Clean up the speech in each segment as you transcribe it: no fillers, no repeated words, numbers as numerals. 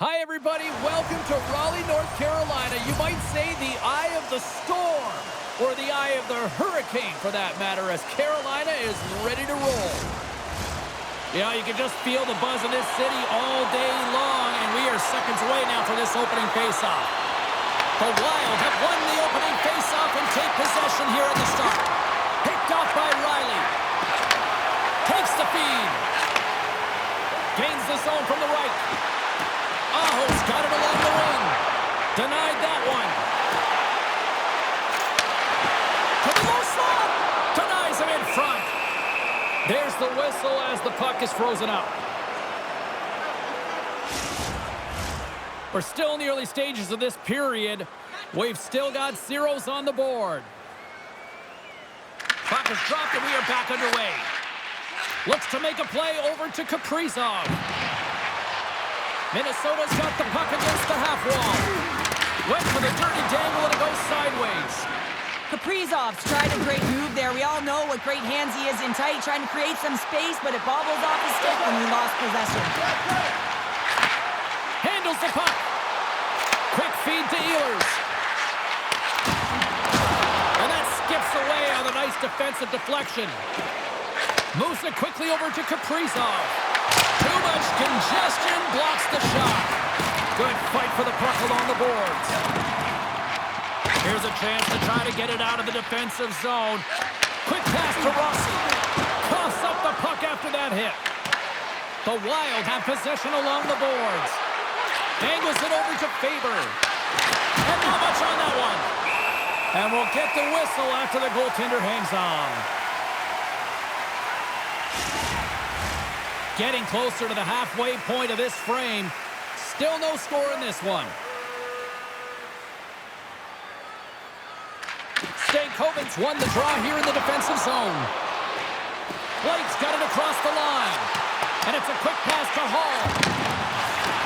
Hi, everybody. Welcome to Raleigh, North Carolina. You might say the eye of the storm, or the eye of the hurricane, for that matter, as Carolina is ready to roll. Yeah, you can just feel the buzz in this city all day long, and we are seconds away now for this opening faceoff. The Wild have won the opening faceoff and take possession here at the start. Picked off by Riley. Takes the feed. Gains the zone from the right. Aho's got it along the wing. Denied that one. To the low slot. Denies him in front. There's the whistle as the puck is frozen up. We're still in the early stages of this period. We've still got zeros on the board. Puck is dropped and we are back underway. Looks to make a play over to Kaprizov. Minnesota's got the puck against the half wall. Went for the dirty dangle and it goes sideways. Kaprizov's tried a great move there. We all know what great hands he is in tight, trying to create some space, but it bobbles off his stick when he lost possession. Handles the puck. Quick feed to Ehlers. And that skips away on a nice defensive deflection. Moves it quickly over to Kaprizov. Too much congestion, blocks the shot. Good fight for the puck along the boards. Here's a chance to try to get it out of the defensive zone. Quick pass to Rossi. Coughs up the puck after that hit. The Wild have possession along the boards. Angles it over to Faber. And not much on that one. And we'll get the whistle after the goaltender hangs on. Getting closer to the halfway point of this frame. Still no score in this one. Stankoven's won the draw here in the defensive zone. Blake's got it across the line. And it's a quick pass to Hall.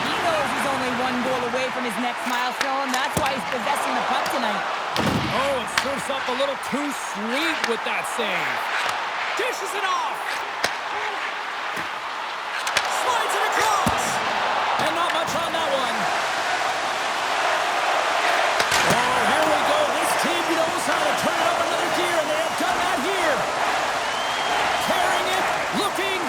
He knows he's only one goal away from his next milestone. That's why he's possessing the puck tonight. Oh, it serves up a little too sweet with that save. Dishes it off. Slides it across. And not much on that one. Oh, here we go. This team knows how to turn it up another gear, and they have done that here. Carrying it, looking.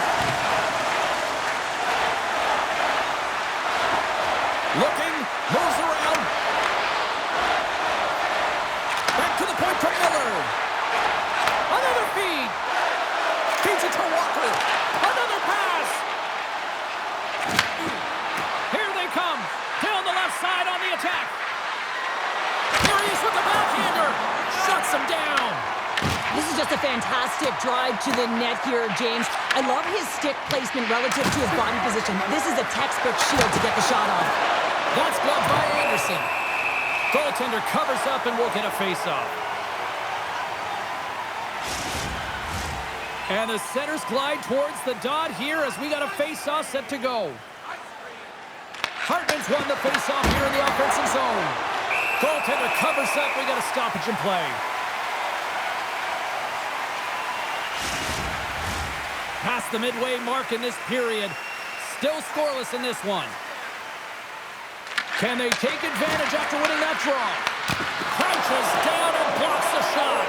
Looking, moves around. Back to the point to Miller. Another feed. Feeds it to Walker. Another pass. Here they come. Down the left side on the attack. Here he is with the backhander. Shuts him down. This is just a fantastic drive to the net here, James. I love his stick placement relative to his body position. This is a textbook shield to get the shot off. That's gloved by Anderson. Goaltender covers up and we'll get a face-off. And the centers glide towards the dot here as we got a face-off set to go. Hartman's won the face-off here in the offensive zone. Goaltender covers up. We got a stoppage in play. Past the midway mark in this period. Still scoreless in this one. Can they take advantage after winning that draw? Crouches down and blocks the shot.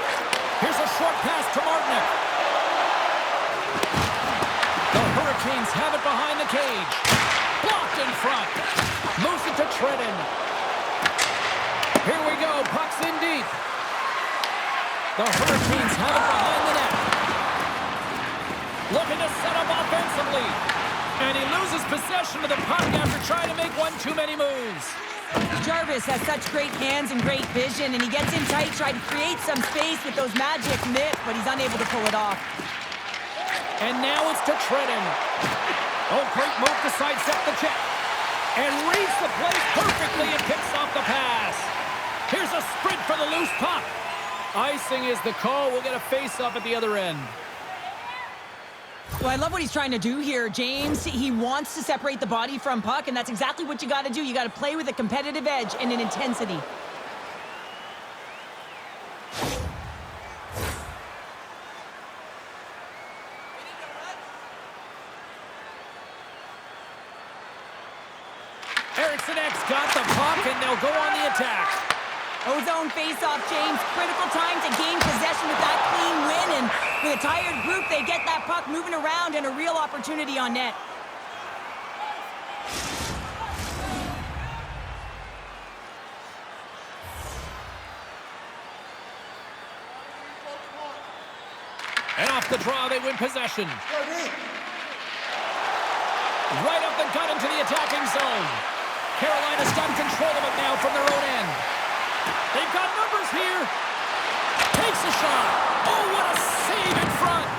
Here's a short pass to Martinick. The Hurricanes have it behind the cage. Blocked in front. Moves it to Trenton. Here we go. Puck's in deep. The Hurricanes have it behind the net. Looking to set up offensively. And he loses possession of the puck after trying to make one too many moves. Jarvis has such great hands and great vision, and he gets in tight, trying to create some space with those magic mitts, but he's unable to pull it off. And now it's to Trenton. Oh, great move to sidestep the check. And reads the play perfectly and picks off the pass. Here's a sprint for the loose puck. Icing is the call. We'll get a face-up at the other end. Well, I love what he's trying to do here, James. He wants to separate the body from puck, and that's exactly what you got to do. You got to play with a competitive edge and an intensity. Ericsson's got the puck, and they'll go on the attack. Ozone face-off, James. Critical time to gain possession with that clean win, and with a tired group, they get that puck moving around and a real opportunity on net. And off the draw, they win possession. Right up the gut into the attacking zone. Carolina's got control of it now from their own end. They've got numbers here. Takes a shot. Oh, what a save in front.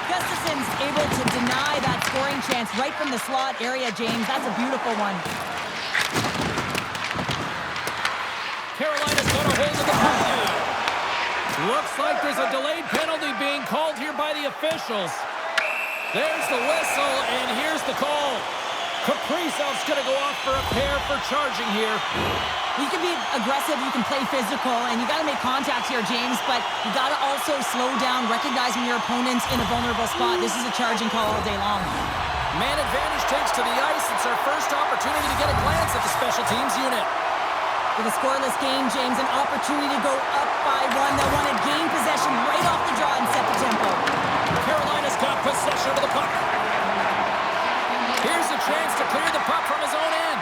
Gustafson's able to deny that scoring chance right from the slot area, James. That's a beautiful one. Carolina's got a hold of the puck now. Looks like there's a delayed penalty being called here by the officials. There's the whistle, and here's the call. Kaprizov's going to go off for a pair for charging here. You can be aggressive, you can play physical, and you got to make contact here, James, but you got to also slow down, recognizing your opponents in a vulnerable spot. This is a charging call all day long. Man advantage takes to the ice. It's our first opportunity to get a glance at the special teams unit. With a scoreless game, James, an opportunity to go up by one. They'll want to gain possession right off the draw and set the tempo. Carolina's got possession of the puck. Here's a chance to clear the puck from his own end.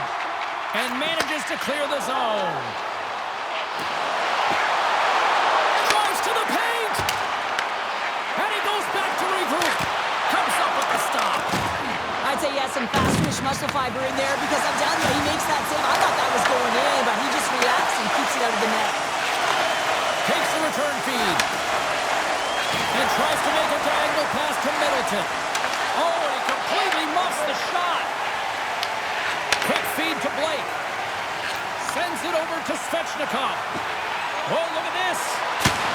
And manages to clear the zone. Drives to the paint. And he goes back to regroup. Comes up with the stop. I'd say he has some fast twitch muscle fiber in there because I'm telling you, he makes that save. I thought that was going in, but he just reacts and keeps it out of the net. Takes the return feed. And tries to make a diagonal pass to Middleton. Oh, and he completely muffs the shot. Quick feed to Blake. Sends it over to Svechnikov. Oh, look at this.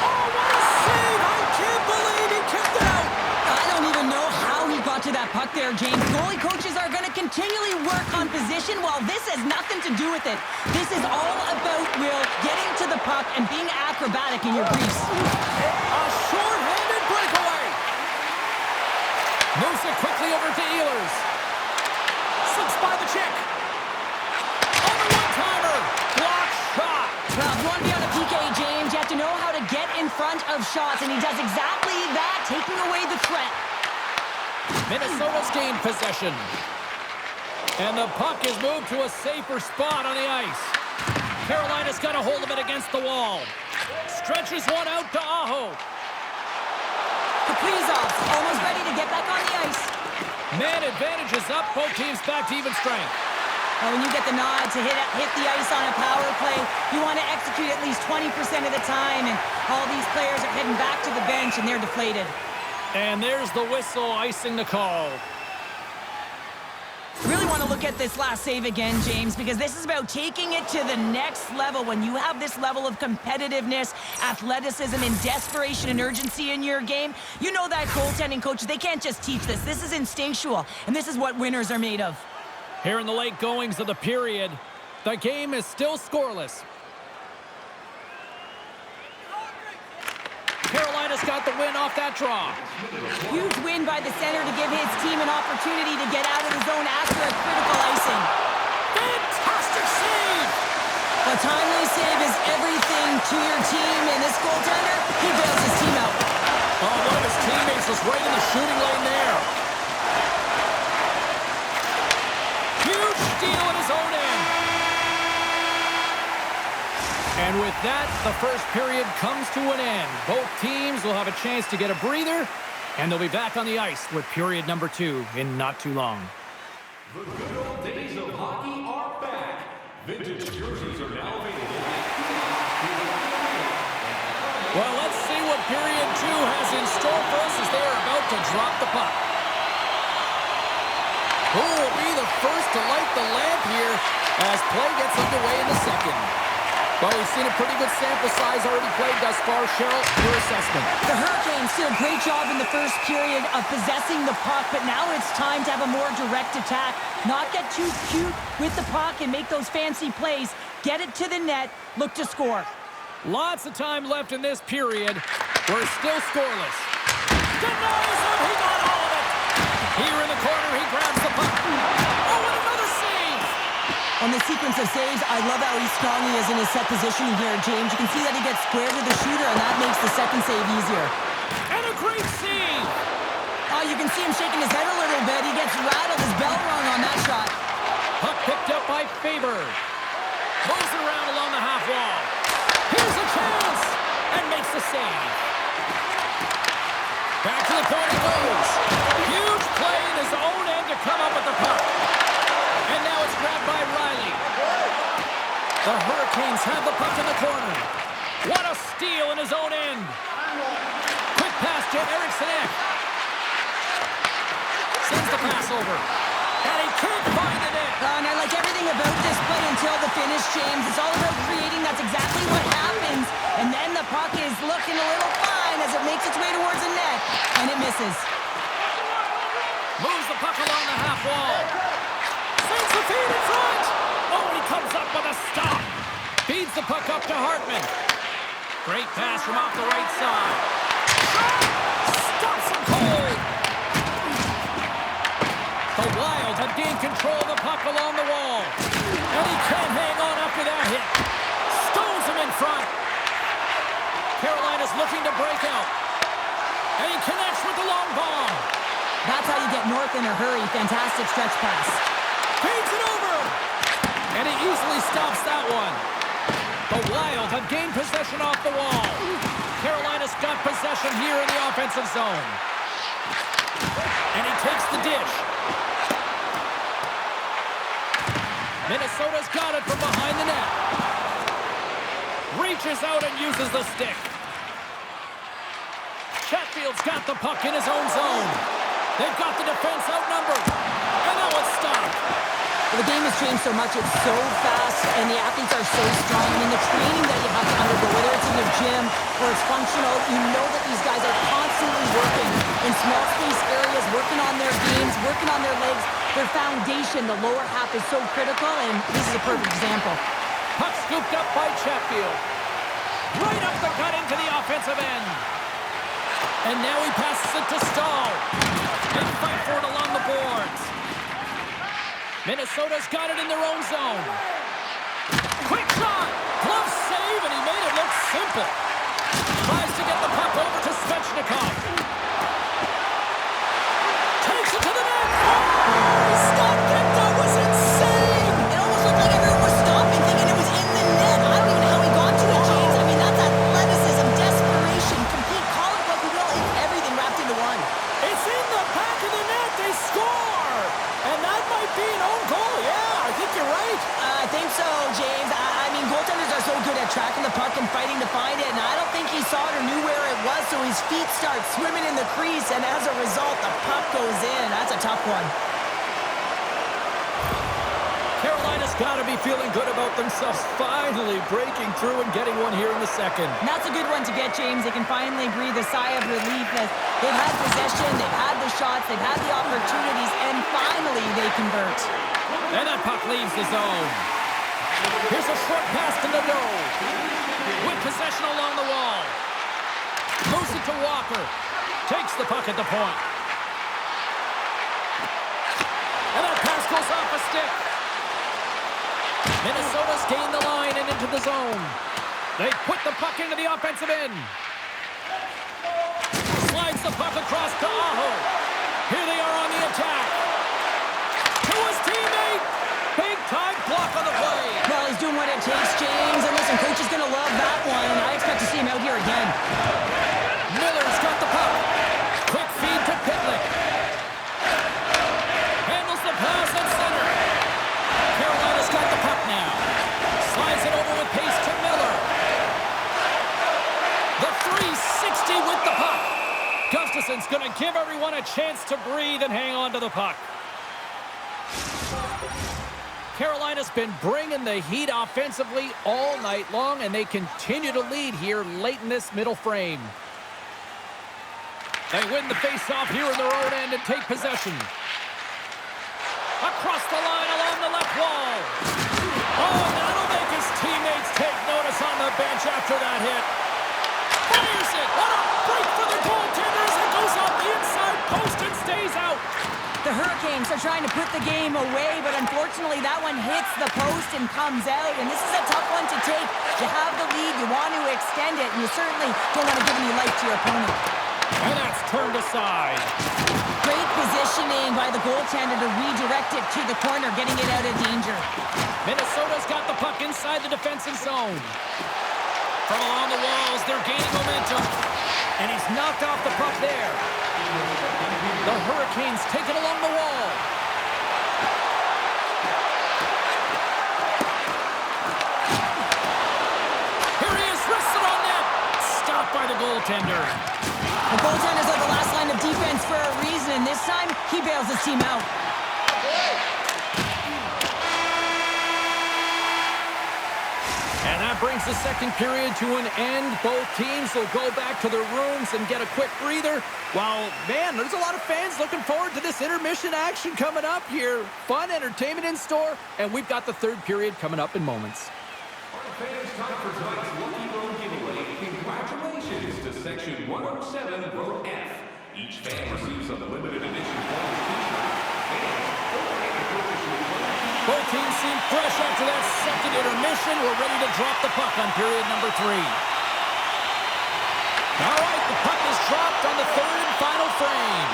Oh, what a save. I can't believe he kicked it out. I don't even know how he got to that puck there, James. Goalie coaches are going to continually work on position while this has nothing to do with it. This is all about, Will, getting to the puck and being acrobatic in your crease. A short-handed breakaway. Moves it quickly over to Ehlers. Slips by the check. On the one-timer. Block shot. Well, if you want to be on a PK, James, you have to know how to get in front of shots, and he does exactly that, taking away the threat. Minnesota's gained possession. And the puck is moved to a safer spot on the ice. Carolina's got a hold of it against the wall. Stretches one out to Aho. Kaprizov almost ready to get back on the ice. Man advantage is up. Both teams back to even strength. Well, when you get the nod to hit the ice on a power play, you want to execute at least 20% of the time, and all these players are heading back to the bench, and they're deflated. And there's the whistle icing the call. Really want to look at this last save again, James, because this is about taking it to the next level. When you have this level of competitiveness, athleticism, and desperation and urgency in your game, you know that goaltending coaches, they can't just teach this. This is instinctual, and this is what winners are made of. Here in the late goings of the period, the game is still scoreless. Carolina's got the win off that draw. Huge win by the center to give his team an opportunity to get out of the zone after a critical icing. Fantastic save! A timely save is everything to your team, and this goaltender, he bails his team out. Oh, one of his teammates was right in the shooting lane there. Huge steal at his own end. And with that, the first period comes to an end. Both teams will have a chance to get a breather, and they'll be back on the ice with period number 2 in not too long. The good old days of hockey are back. Vintage jerseys are now available. Well, let's see what period 2 has in store for us as they are about to drop the puck. Who will be the first to light the lamp here as play gets underway in the second? Well, we've seen a pretty good sample size already played thus far. Cheryl, your assessment. The Hurricanes did a great job in the first period of possessing the puck, but now it's time to have a more direct attack. Not get too cute with the puck and make those fancy plays. Get it to the net, look to score. Lots of time left in this period. We're still scoreless. Denies him, he got all of it. Here in the corner, he grabs the puck. Oh, and another save. On this sequence of saves. I love how strong he is in his set positioning here, James. You can see that he gets square to the shooter, and that makes the second save easier. And a great save! Oh, you can see him shaking his head a little bit. He gets rattled, his bell rung on that shot. Puck picked up by Faber. Moves it around along the half wall. Here's a chance! And makes the save. Back to the point it goes. Huge play in his own end to come up with the puck. And now it's grabbed by Riley. The Hurricanes have the puck in the corner. What a steal in his own end. Quick pass to Eriksson. Sends the pass over. And he can't find the net. And I like everything about this play until the finish, James. It's all about creating. That's exactly what happens. And then the puck is looking a little fine as it makes its way towards the net. And it misses. Moves the puck along the half wall. Sends the feed in front. Oh, he comes up with a stop. Feeds the puck up to Hartman. Great pass from off the right side. Stops him cold. The Wild have gained control of the puck along the wall. And he can't hang on after that hit. Stones him in front. Carolina's looking to break out. And he connects with the long bomb. That's how you get north in a hurry. Fantastic stretch pass. Feeds it over. And he easily stops that one. The Wild have gained possession off the wall. Carolina's got possession here in the offensive zone. And he takes the dish. Minnesota's got it from behind the net. Reaches out and uses the stick. Chatfield's got the puck in his own zone. They've got the defense outnumbered. And that one's stopped. Well, the game has changed so much. It's so fast, and the athletes are so strong. I mean, the training that you have to undergo, whether it's in the gym or it's functional, you know that these guys are constantly working in small space areas, working on their games, working on their legs. Their foundation, the lower half, is so critical, and this is a perfect example. Puck scooped up by Chatfield. Right up the gut into the offensive end. And now he passes it to Stahl. They fight for it along the boards. Minnesota's got it in their own zone. Quick shot! Glove save, and he made it look simple. Tries to get the puck over to Svechnikov. Takes it to the net. Oh, he stopped it. That was insane. It almost looked like everyone was stopping, thinking it was in the net. I don't even know how he got to it, James. I mean, that's athleticism, desperation, complete, call it what you will. It's everything wrapped into one. It's in the back of the net. They score. And that might be an own goal. Yeah, I think you're right. I think so, James. I mean, goaltenders are so good at tracking the puck and fighting to find it, and I don't think he saw it or knew where it was, so his feet start swimming in the crease, and as a result, the puck goes in. That's a tough one. Carolina's got to be feeling good about themselves, finally breaking through and getting one here in the second. And that's a good one to get, James. They can finally breathe a sigh of relief as they've had possession, they've had the shots, they've had the opportunities, and finally they convert. And that puck leaves the zone. Here's a short pass to Nadeau. With possession along the wall. Moves it to Walker. Takes the puck at the point. And that pass goes off a stick. Minnesota's gained the line and into the zone. They put the puck into the offensive end. Slides the puck across to Aho. Here they are on the attack. To his teammate. Big time block on the play. Well, he's doing what it takes, James. And listen, coach is going to love that one. I expect to see him out here again. Miller's got the puck. Quick feed to Pitlick. Handles the pass at center. Carolina's got the puck now. Slides it over with pace to Miller. The 360 with the puck. Gustafson's going to give everyone a chance to breathe and hang on to the puck. Carolina's been bringing the heat offensively all night long, and they continue to lead here late in this middle frame. They win the face-off here in their own end and take possession. Across the line along the left wall. Oh, that'll make his teammates take notice on the bench after that hit. Fires it. What a break for the goaltender as it goes off the inside post and stays out. The Hurricanes are trying to put the game away, but unfortunately that one hits the post and comes out, and this is a tough one to take. You have the lead, you want to extend it, and you certainly don't want to give any life to your opponent. And that's turned aside. Great positioning by the goaltender to redirect it to the corner, getting it out of danger. Minnesota's got the puck inside the defensive zone. From along the walls, they're gaining momentum. And he's knocked off the puck there. The Hurricanes take it along the wall. Here he is, wristed on net. Stopped by the goaltender. The goaltenders are the last line of defense for a reason, and this time he bails his team out. And that brings the second period to an end. Both teams will go back to their rooms and get a quick breather. Well, man, there's a lot of fans looking forward to this intermission action coming up here. Fun entertainment in store, and we've got the third period coming up in moments. Fans, time for tonight's Lucky Road giveaway. Congratulations to Section 107, Row F. Each fan receives a limited edition bonus t-shirt. Both teams seem fresh after that second intermission. We're ready to drop the puck on period number 3. All right, the puck is dropped on the third and final frame.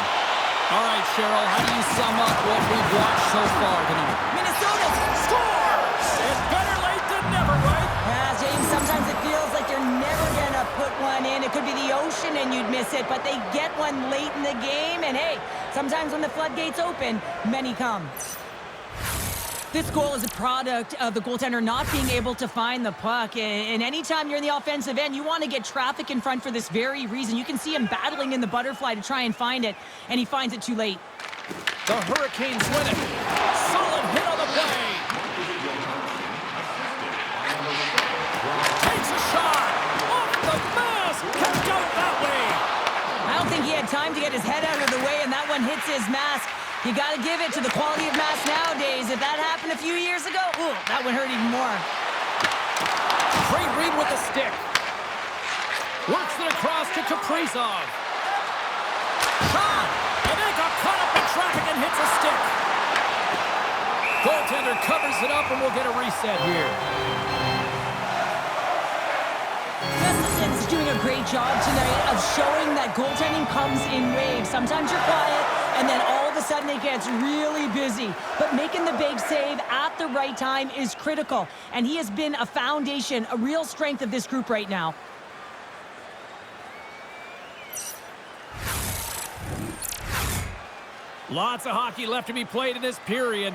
All right, Cheryl, how do you sum up what we've watched so far tonight? Minnesota scores! It's better late than never, right? Yeah, James, sometimes it feels like you're never going to put one in. It could be the ocean and you'd miss it, but they get one late in the game. And hey, sometimes when the floodgates open, many come. This goal is a product of the goaltender not being able to find the puck. And anytime you're in the offensive end, you want to get traffic in front for this very reason. You can see him battling in the butterfly to try and find it, and he finds it too late. The Hurricanes win it. Solid hit on the play. Takes a shot. Off the mask. Kept out that way. I don't think he had time to get his head out of the way, and that one hits his mask. You got to give it to the quality of mask nowadays. If that happened a few years ago, ooh, that would hurt even more. Great read with the stick. Works it across to Kaprizov. Shot! And then got caught up in traffic and hits a stick. Goaltender covers it up, and we'll get a reset here. Gustafson's doing a great job tonight of showing that goaltending comes in waves. Sometimes you're quiet, and then all of a sudden it gets really busy. But making the big save at the right time is critical. And he has been a foundation, a real strength of this group right now. Lots of hockey left to be played in this period.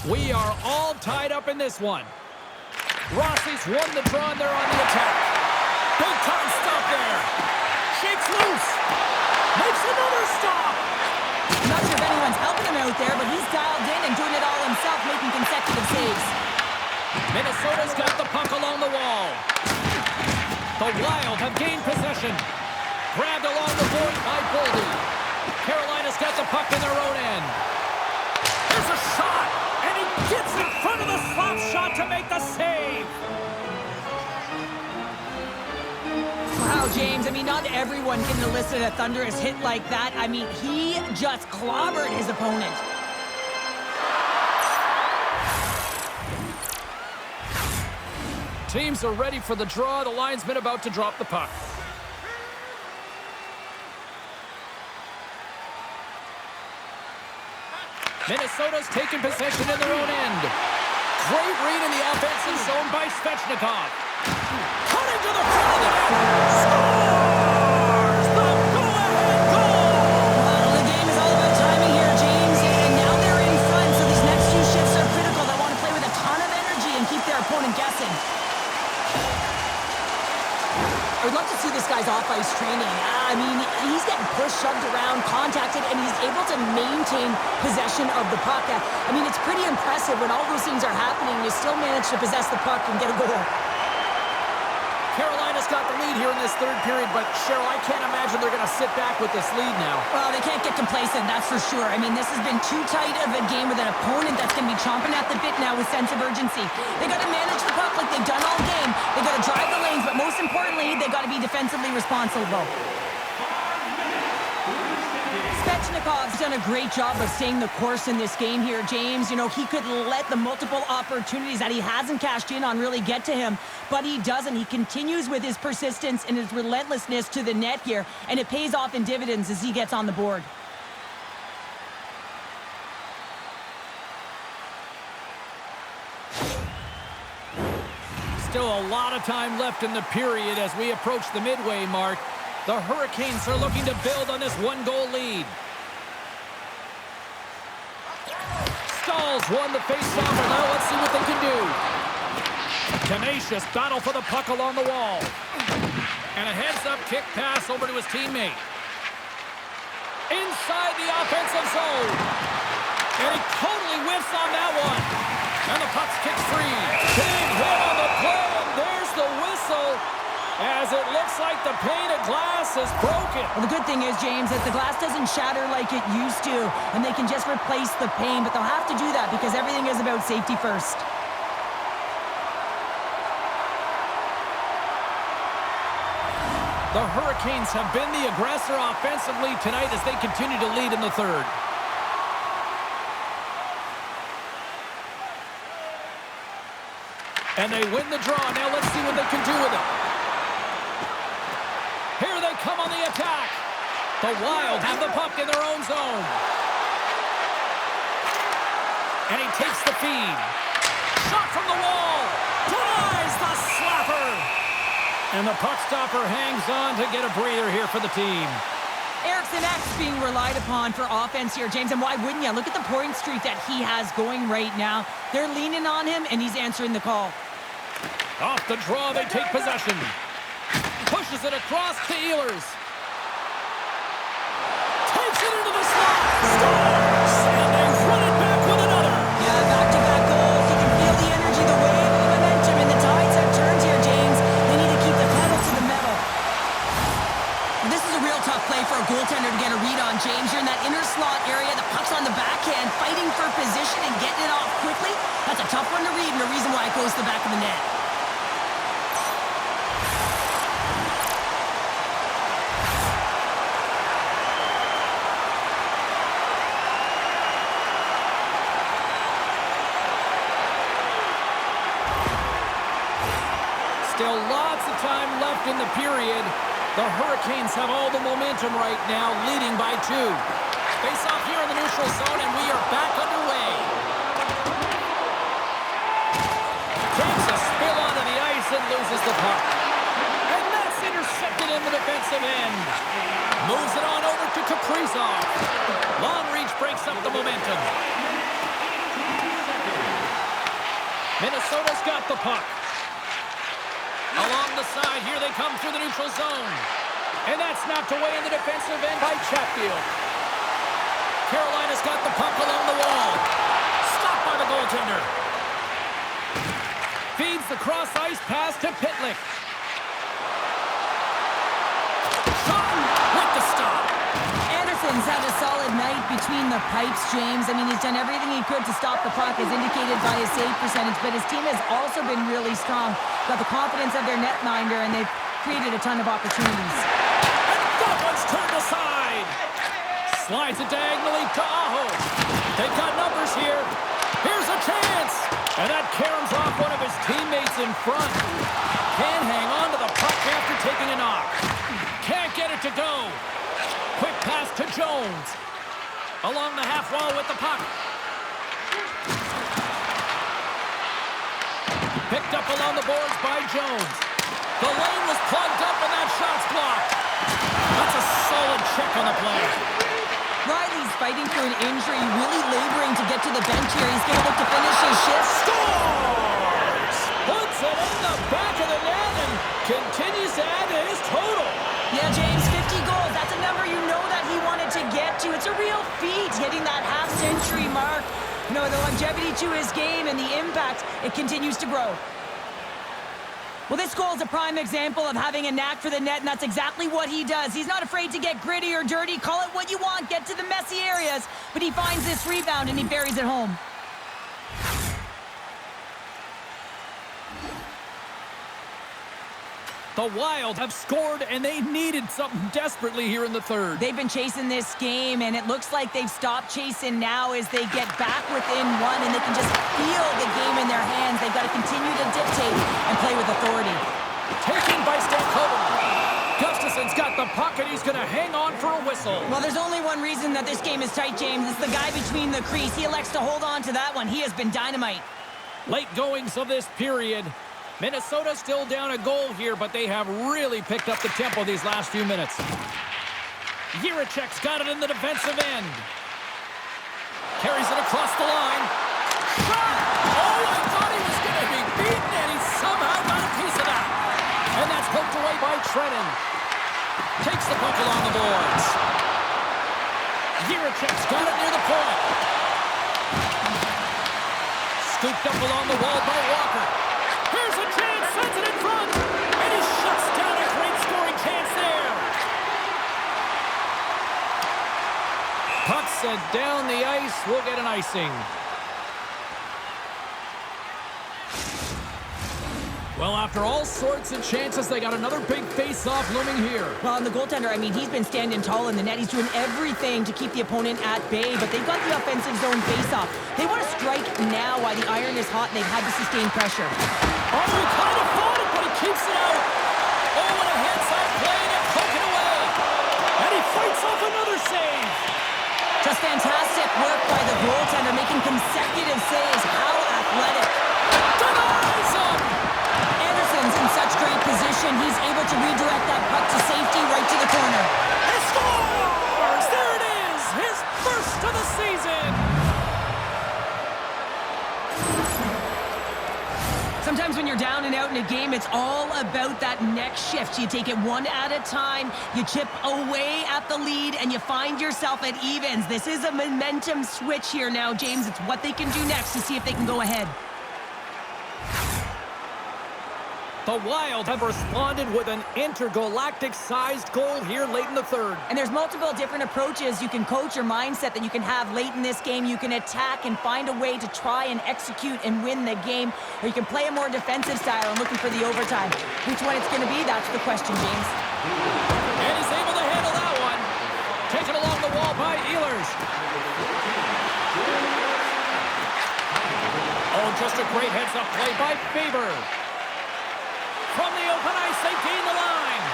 We are all tied up in this one. Rossi's won the draw, and they're on the attack. Big time stop there. Shakes loose. Makes another stop. I'm not sure if anyone's helping him out there, but he's dialed in and doing it all himself, making consecutive saves. Minnesota's got the puck along the wall. The Wild have gained possession. Grabbed along the board by Boldy. Carolina's got the puck in their own end. There's a shot, and he gets in front of the slap shot to make the save. Wow, James, I mean, not everyone can elicit a thunderous hit like that. I mean, he just clobbered his opponent. Teams are ready for the draw. The linesman about to drop the puck. Minnesota's taking possession in their own end. Great read in the offensive zone by Svechnikov. Cutting to the front of the net. Scores! The go-ahead goal! Well, the game is all about timing here, James, and now they're in front, so these next two shifts are critical. They want to play with a ton of energy and keep their opponent guessing. I would love to see this guy's off-ice training. I mean, he's getting pushed, shoved around, contacted, and he's able to maintain possession of the puck. I mean, it's pretty impressive when all those things are happening. You still manage to possess the puck and get a goal. Carolina's got the lead here in this third period, but Cheryl, I can't imagine they're going to sit back with this lead now. Well, they can't get complacent, that's for sure. I mean, this has been too tight of a game with an opponent that's going to be chomping at the bit now with sense of urgency. They got to manage the puck like they've done all game. They got to drive the lanes, but most importantly, they got to be defensively responsible. Svechnikov's done a great job of staying the course in this game here, James. You know, he could let the multiple opportunities that he hasn't cashed in on really get to him, but he doesn't. He continues with his persistence and his relentlessness to the net here, and it pays off in dividends as he gets on the board. Still a lot of time left in the period as we approach the midway mark. The Hurricanes are looking to build on this one-goal lead. Stahls won the face-off, and now let's see what they can do. Tenacious battle for the puck along the wall. And a heads-up kick pass over to his teammate. Inside the offensive zone. And he totally whiffs on that one. And the puck's kicked free. Big hit on the play, and there's the whistle. As it looks like the pane of glass is broken. Well, the good thing is, James, that the glass doesn't shatter like it used to, and they can just replace the pane, but they'll have to do that because everything is about safety first. The Hurricanes have been the aggressor offensively tonight as they continue to lead in the third. And they win the draw. Now let's see what they can do with it. Here they come on the attack. The Wild have the puck in their own zone. And he takes the feed. Shot from the wall. Denies the slapper. And the puck stopper hangs on to get a breather here for the team. Eriksson Ek's being relied upon for offense here, James, and why wouldn't you? Look at the point streak that he has going right now. They're leaning on him, and he's answering the call. Off the draw, they take possession. Pushes it across to Ehlers. Takes it into the slot. Scores! And they run it back with another. Yeah, back-to-back goals. You can feel the energy, the wave, the momentum, and the tides have turned here, James. They need to keep the pedal to the metal. This is a real tough play for a goaltender to get a read on, James. You're in that inner slot area. The puck's on the backhand, fighting for position and getting it off quickly. That's a tough one to read, and the reason why it goes to the back of the net. Still lots of time left in the period. The Hurricanes have all the momentum right now, leading by 2. Face off here in the neutral zone, and we are back underway. Takes a spill onto the ice and loses the puck. And that's intercepted in the defensive end. Moves it on over to Kaprizov. Long reach breaks up the momentum. Minnesota's got the puck. Along the side, here they come through the neutral zone. And that's knocked away in the defensive end by Chatfield. Carolina's got the puck along the wall. Stopped by the goaltender. Feeds the cross-ice pass to Pitlick. Shot with the stop. Anderson's had a solid night between the pipes, James. I mean, he's done everything he could to stop the puck, as indicated by his save percentage, but his team has also been really strong. Got the confidence of their netminder, and they've created a ton of opportunities. And that one's turned aside. Slides it diagonally to Aho. They've got numbers here. Here's a chance. And that caroms off one of his teammates in front. Can't hang on to the puck after taking a knock. Can't get it to go. Quick pass to Jones. Along the half wall with the puck. Picked up along the boards by Jones. The lane was plugged up and that shot's blocked. That's a solid check on the play. Riley's fighting through an injury, really laboring to get to the bench here. He's going to look to finish his shift. Scores! Puts it in the back of the net and continues to add to his total. Yeah, James, 50 goals. That's a number you know that he wanted to get to. It's a real feat, hitting that half-century mark. You know, the longevity to his game and the impact, it continues to grow. Well, this goal is a prime example of having a knack for the net, and that's exactly what he does. He's not afraid to get gritty or dirty. Call it what you want. Get to the messy areas. But he finds this rebound, and he buries it home. The Wild have scored, and they needed something desperately here in the third. They've been chasing this game, and it looks like they've stopped chasing now as they get back within one, and they can just feel the game in their hands. They've got to continue to dictate and play with authority. Taken by Stankoven. Gustafson's got the puck, and he's going to hang on for a whistle. Well, there's only one reason that this game is tight, James. It's the guy between the crease. He elects to hold on to that one. He has been dynamite. Late goings of this period. Minnesota still down a goal here, but they have really picked up the tempo these last few minutes. Jiricek's got it in the defensive end. Carries it across the line. Shot! Oh, I thought he was going to be beaten, and he somehow got a piece of that. And that's poked away by Trennan. Takes the puck along the boards. Jiricek's got it near the point. Scooped up along the wall by Walker. Here's a chance, sends it in front, and he shuts down a great scoring chance there. Puck sent down the ice, we'll get an icing. Well, after all sorts of chances, they got another big face-off looming here. Well, and the goaltender, I mean, he's been standing tall in the net. He's doing everything to keep the opponent at bay, but they've got the offensive zone face-off. They want to strike now while the iron is hot, and they've had to sustain pressure. Oh, he kind of fought it, but he keeps it out. Oh, and a heads-up play, and poke it away. And he fights off another save. Just fantastic work by the goaltender, making consecutive saves. How athletic. Denies him. Anderson's in such great position. He's able to redirect that puck to safety right to the corner. He scores! There it is! His first of the season! Sometimes when you're down and out in a game, it's all about that next shift. You take it one at a time, you chip away at the lead, and you find yourself at evens. This is a momentum switch here now, James. It's what they can do next to see if they can go ahead. The Wild have responded with an intergalactic-sized goal here late in the third. And there's multiple different approaches. You can coach your mindset that you can have late in this game. You can attack and find a way to try and execute and win the game. Or you can play a more defensive style and looking for the overtime. Which one it's going to be, that's the question, James. And he's able to handle that one. Taken along the wall by Ehlers. Oh, just a great heads-up play by Faber. From the open ice, they gain the line.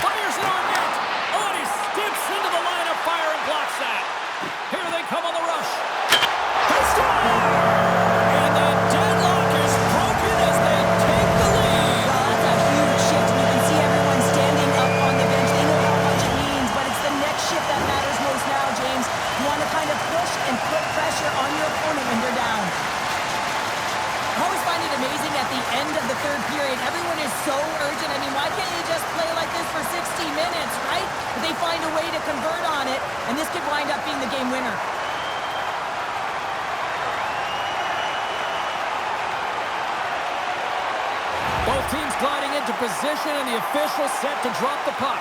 Fires it on net. Oh, and he skips into the line of fire and blocks that. Here they come on the rush. They score! And the deadlock is broken as they take the lead. Well, that's a huge shift. You can see everyone standing up on the bench. They know how much it means, but it's the next shift that matters most now, James. You want to kind of push and put pressure on your opponent when you're down. I always find it amazing at the end of the third period. Everyone is so urgent. I mean, why can't you just play like this for 60 minutes, right? But they find a way to convert on it, and this could wind up being the game winner. Both teams gliding into position, and the official set to drop the puck.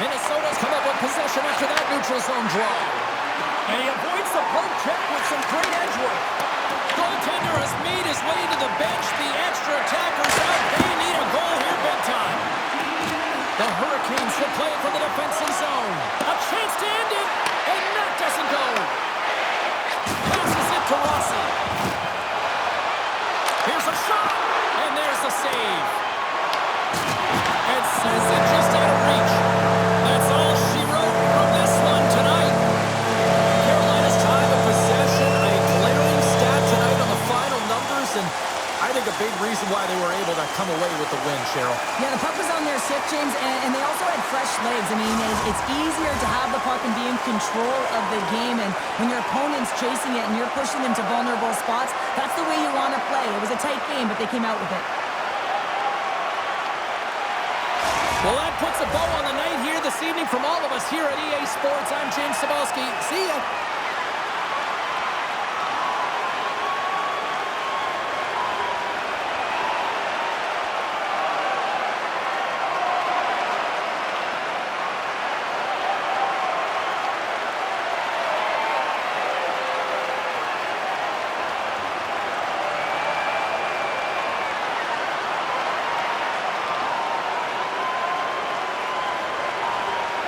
Minnesota's come up with possession after that neutral zone draw. And he avoids the poke check with some great edge work. Goaltender has made his way to the bench. The extra attackers out. They need a goal here big time. The Hurricanes will play it from the defensive zone. A chance to end it, and that doesn't go. Passes it to Rossi. Here's a shot, and there's the save. And says it just out of reach. That's all she wrote from this one tonight. Carolina's time of possession, a glaring stat tonight on the final numbers, and I think a big reason why they were able to come away with the win, Cheryl. Yeah, the puck was on their stick, James, and they also had fresh legs. I mean, it's easier to have the puck and be in control of the game, and when your opponent's chasing it and you're pushing them to vulnerable spots, that's the way you want to play. It was a tight game, but they came out with it. Well, that puts a bow on the night here this evening from all of us here at EA Sports. I'm James Cebulski. See ya.